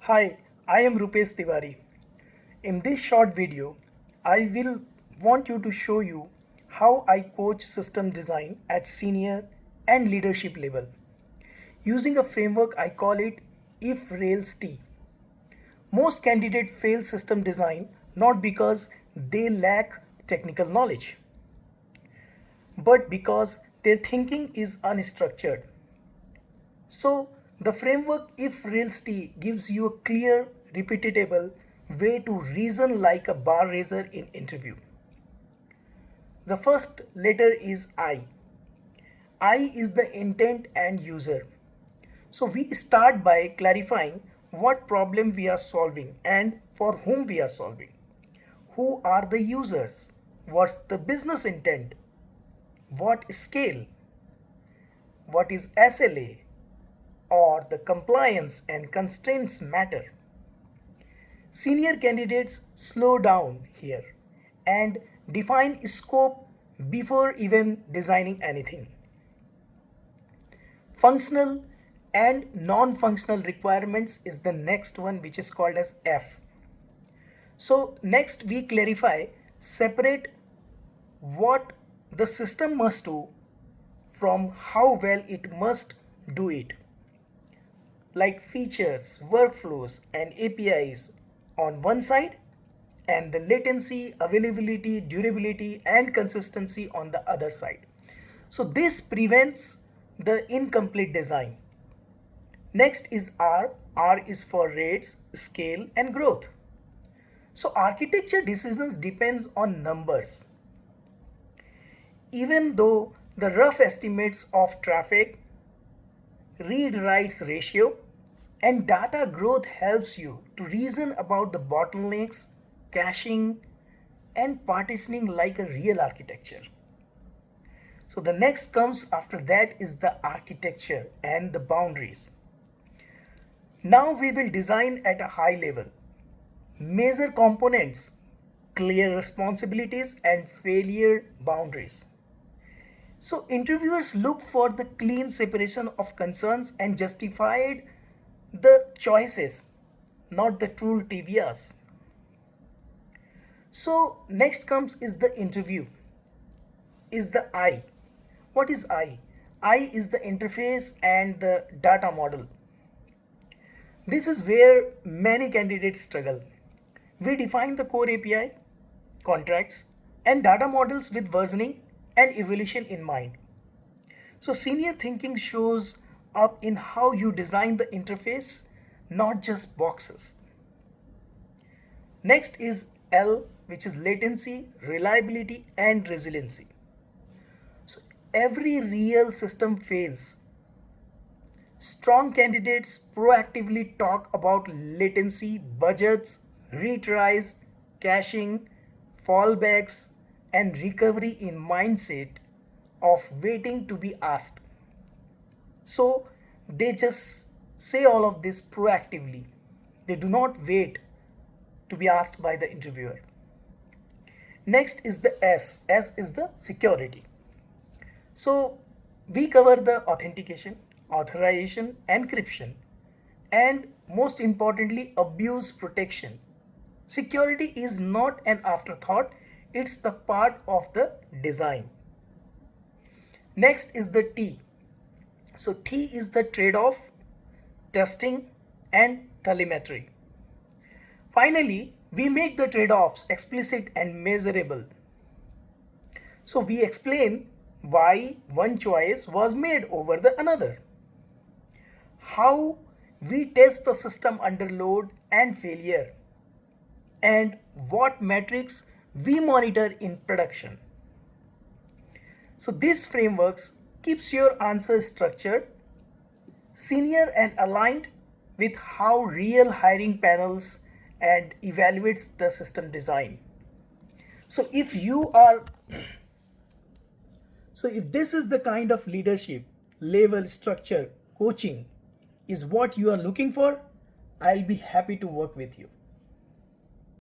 Hi, I am Rupesh Tiwari. In this short video, I will want you to show you how I coach system design at senior and leadership level. Using a framework, I call it IFRAILST. Most candidates fail system design not because they lack technical knowledge, but because their thinking is unstructured. So the framework IFRAILST gives you a clear, repeatable way to reason like a bar raiser in interview. The first letter is I. I is the intent and user. So we start by clarifying what problem we are solving and for whom we are solving. Who are the users? What's the business intent? What scale? What is SLA? Or the compliance and constraints matter. Senior candidates slow down here and define scope before even designing anything. Functional and non-functional requirements is the next one, which is called as F. So next we clarify, separate what the system must do from how well it must do it, like features, workflows and APIs on one side and the latency, availability, durability and consistency on the other side. So this prevents the incomplete design. Next is R. R is for rates, scale and growth. So architecture decisions depends on numbers. Even though the rough estimates of traffic, read-writes ratio and data growth helps you to reason about the bottlenecks, caching and partitioning like a real architecture. So the next comes after that is the architecture and the boundaries. Now we will design at a high level. Measure components, clear responsibilities and failure boundaries. So interviewers look for the clean separation of concerns and justified the choices, not the true TVRs. So next comes is the interview, is the I. What is I? I is the interface and the data model. This is where many candidates struggle. We define the core API, contracts and data models with versioning and evolution in mind. So senior thinking shows up in how you design the interface, not just boxes. Next is L, which is latency, reliability and resiliency. So every real system fails. Strong candidates proactively talk about latency, budgets, retries, caching, fallbacks and recovery in mindset of waiting to be asked. So they just say all of this proactively. They do not wait to be asked by the interviewer. Next is the S. S is the security. So we cover the authentication, authorization, encryption, and most importantly, abuse protection. Security is not an afterthought, it's the part of the design. Next is the T. So T is the trade-off, testing and telemetry. Finally, we make the trade-offs explicit and measurable. So we explain why one choice was made over the another, how we test the system under load and failure, and what metrics we monitor in production. So this frameworks keeps your answers structured, senior and aligned with how real hiring panels and evaluates the system design. So if this is the kind of leadership, level, structure, coaching is what you are looking for, I'll be happy to work with you.